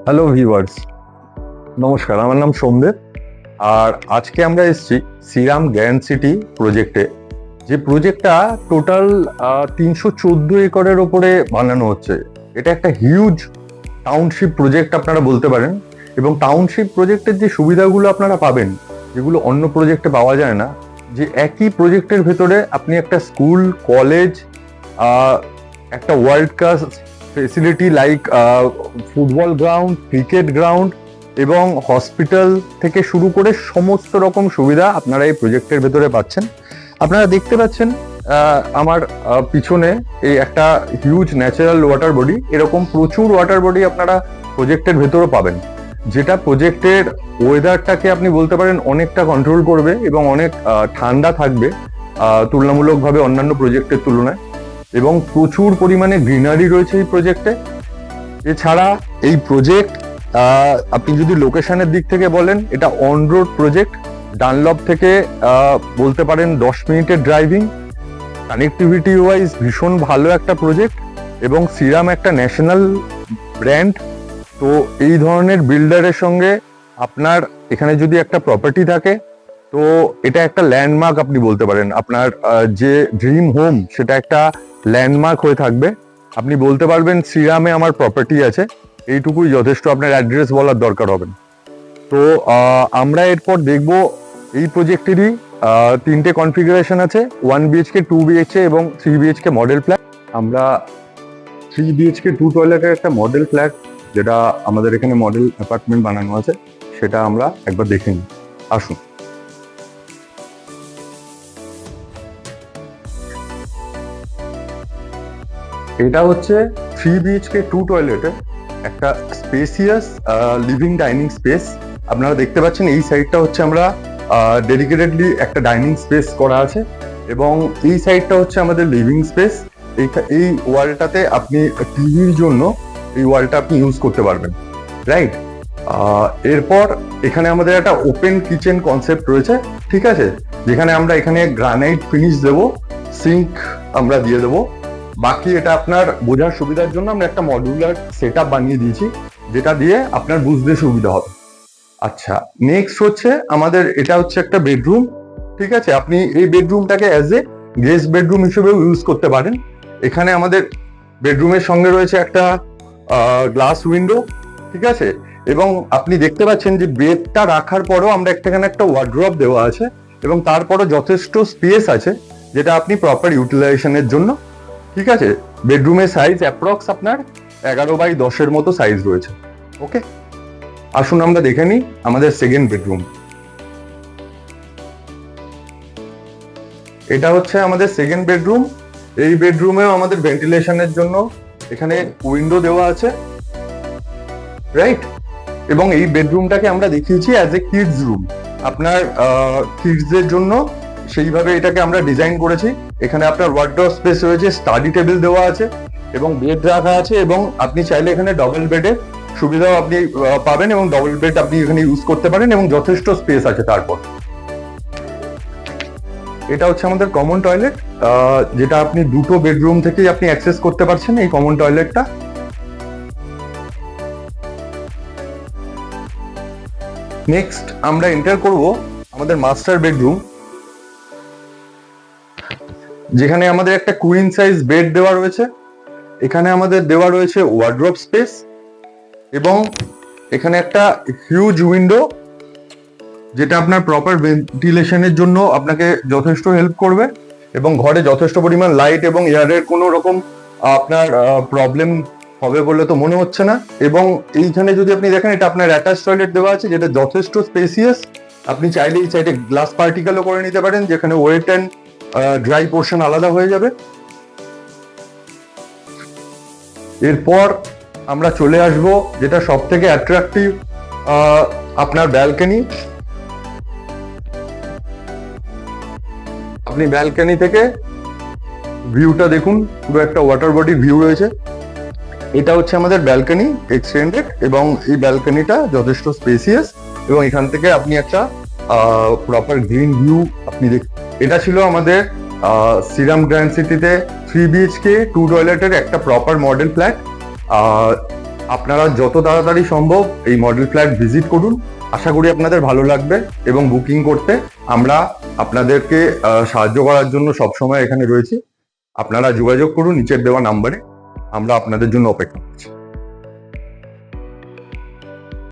Hello viewers, নমস্কার। আমার নাম সোমদেব। আর আজকে আমরা এসেছি শ্রীরাম গ্র্যান্ড সিটি প্রজেক্টে, যে প্রজেক্টটা টোটাল 314 একরের ওপরে বানানো হচ্ছে। এটা একটা হিউজ টাউনশিপ প্রজেক্ট আপনারা বলতে পারেন, এবং টাউনশিপ প্রজেক্টের যে সুবিধাগুলো আপনারা পাবেন, যেগুলো অন্য প্রজেক্টে পাওয়া যায় না, যে একই প্রজেক্টের ভেতরে আপনি একটা স্কুল, কলেজ, একটা world class facility like football ground, cricket ground এবং হসপিটাল থেকে শুরু করে সমস্ত রকম সুবিধা আপনারা এই প্রজেক্টের ভেতরে পাচ্ছেন। আপনারা দেখতে পাচ্ছেন আমার পিছনে এই একটা হিউজ ন্যাচারাল ওয়াটার বডি। এরকম প্রচুর ওয়াটার বডি আপনারা প্রজেক্টের ভেতরেও পাবেন, যেটা প্রজেক্টের ওয়েদারটাকে আপনি বলতে পারেন অনেকটা কন্ট্রোল করবে এবং অনেক ঠান্ডা থাকবে তুলনামূলকভাবে অন্যান্য প্রজেক্টের তুলনায়। এবং প্রচুর পরিমাণে গ্রিনারি রয়েছে এই প্রজেক্টে। এছাড়া এই প্রজেক্ট আপনি যদি লোকেশনের দিক থেকে বলেন, এটা অন রোড প্রজেক্ট। ডানলপ থেকে বলতে পারেন 10 মিনিটের ড্রাইভিং। কানেক্টিভিটি ওয়াইজ ভীষণ ভালো একটা প্রজেক্ট, এবং শ্রীরাম একটা ন্যাশনাল ব্র্যান্ড। তো এই ধরনের বিল্ডারের সঙ্গে আপনার এখানে যদি একটা প্রপার্টি থাকে, তো এটা একটা ল্যান্ডমার্ক আপনি বলতে পারেন। আপনার যে ড্রিম হোম, সেটা একটা ল্যান্ডমার্ক হয়ে থাকবে। আপনি বলতে পারবেন শ্রীরামে আমার প্রপার্টি আছে, এইটুকুই যথেষ্ট, আপনার অ্যাড্রেস বলার দরকার হবে না। তো আমরা এরপর দেখব এই প্রজেক্টেরই 3টে কনফিগারেশন আছে, 1 BHK, 2 BHK এবং 3 BHK মডেল ফ্ল্যাট। আমরা 3 BHK 2 টয়লেটের একটা মডেল ফ্ল্যাট, যেটা আমাদের এখানে মডেল অ্যাপার্টমেন্ট বানানো আছে, সেটা আমরা একবার দেখে নিই। আসুন। এটা হচ্ছে 3 BHK 2 টয়লেটের একটা স্পেসিয়াস লিভিং ডাইনিং স্পেস। আপনারা দেখতে পাচ্ছেন এই সাইডটা হচ্ছে আমরা ডেডিকেটেডলি একটা ডাইনিং স্পেস করা আছে, এবং এই সাইডটা হচ্ছে আমাদের লিভিং স্পেস। এই ওয়ালটাতে আপনি টিভির জন্য এই ওয়ালটা আপনি ইউজ করতে পারবেন, রাইট? এরপর এখানে আমাদের একটা ওপেন কিচেন কনসেপ্ট রয়েছে, ঠিক আছে, যেখানে আমরা এখানে গ্রানাইট ফিনিশ দেবো, সিঙ্ক আমরা দিয়ে দেবো। বাকি এটা আপনার বোঝার সুবিধার জন্য আমরা একটা মডিউলার সেটআপ বানিয়ে দিয়েছি, যেটা দিয়ে আপনার বুঝতে সুবিধা হবে। আচ্ছা, নেক্সট হচ্ছে আমাদের এটা হচ্ছে একটা বেডরুম, ঠিক আছে। আপনি এই বেডরুমটাকে অ্যাজ এ গেস্ট বেডরুম হিসেবেও ইউজ করতে পারেন। এখানে আমাদের বেডরুমের সঙ্গে রয়েছে একটা গ্লাস উইন্ডো, ঠিক আছে। এবং আপনি দেখতে পাচ্ছেন যে বেডটা রাখার পরও আমরা এখানে একটা ওয়ার্ড্রপ দেওয়া আছে, এবং তারপরও যথেষ্ট স্পেস আছে, যেটা আপনি প্রপার ইউটিলাইজেশনের জন্য, ঠিক আছে। বেডরুমের সাইজ অ্যাপ্রক্স আপনার 11x10 মতো সাইজ রয়েছে। ওকে, আসুন আমরা দেখে নিই আমাদের সেকেন্ড বেডরুম। এটা হচ্ছে আমাদের সেকেন্ড বেডরুম। এই বেডরুমেও আমাদের ভেন্টিলেশনের জন্য এখানে উইন্ডো দেওয়া আছে, রাইট। এবং এই বেডরুমটাকে আমরা দেখিয়েছি অ্যাজ এ কিডস রুম। আপনার কিডসদের জন্য সেইভাবে এটাকে আমরা ডিজাইন করেছি। এখানে আপনার ওয়ার্ডরোব স্পেস রয়েছে, স্টাডি টেবিল দেওয়া আছে এবং বেড রাখা আছে, এবং আপনি চাইলে এখানে ডবল বেডের সুবিধাও আপনি পাবেন, এবং ডবল বেড আপনি এখানে ইউজ করতে পারেন, এবং যথেষ্ট স্পেস আছে। তারপর এটা হচ্ছে আমাদের কমন টয়লেট, যেটা আপনি দুটো বেডরুম থেকেই আপনি অ্যাক্সেস করতে পারছেন এই কমন টয়লেটটা। নেক্সট আমরা এন্টার করব আমাদের মাস্টার বেডরুম, যেখানে আমাদের একটা কুইন সাইজ বেড দেওয়া রয়েছে। এখানে আমাদের দেওয়া রয়েছে ওয়ার্ড্রোব স্পেস, এবং এখানে একটা হিউজ উইন্ডো, যেটা আপনার প্রপার ভেন্টিলেশনের জন্য আপনাকে যথেষ্ট হেল্প করবে, এবং ঘরে যথেষ্ট পরিমাণ লাইট এবং এয়ারের কোনো রকম আপনার প্রবলেম হবে বলে তো মনে হচ্ছে না। এবং এইখানে যদি আপনি দেখেন, এটা আপনার অ্যাটাচ টয়লেট দেওয়া আছে, যেটা যথেষ্ট স্পেসিয়াস। আপনি চাইলে এই সাইডে গ্লাস পার্টিকেলও করে নিতে পারেন, যেখানে ওয়েট অ্যান্ড ড্রাই পোর্শন আলাদা হয়ে যাবে। এরপর আমরা চলে আসব যেটা সব থেকে অ্যাট্রাকটিভ, আপনার ব্যালকনি। আপনি ব্যালকনি থেকে ভিউটা দেখুন, পুরো একটা ওয়াটার বডি ভিউ রয়েছে। এটা হচ্ছে আমাদের ব্যালকনি এক্সটেন্ডেড, এবং এই ব্যালকনিটা যথেষ্ট স্পেসিয়াস, এবং এখান থেকে আপনি একটা প্রপার গ্রিন ভিউ আপনি এটা ছিল আমাদের শ্রীরাম গ্র্যান্ড সিটিতে 3 BHK 2 টয়লেটের একটা প্রপার মডেল ফ্ল্যাট। আপনারা যত তাড়াতাড়ি সম্ভব এই মডেল ফ্ল্যাট ভিজিট করুন। আশা করি আপনাদের ভালো লাগবে এবং বুকিং করতে আমরা আপনাদেরকে সাহায্য করার জন্য সবসময় এখানে রয়েছি। আপনারা যোগাযোগ করুন নিচের দেওয়া নাম্বারে। আমরা আপনাদের জন্য অপেক্ষা করছি।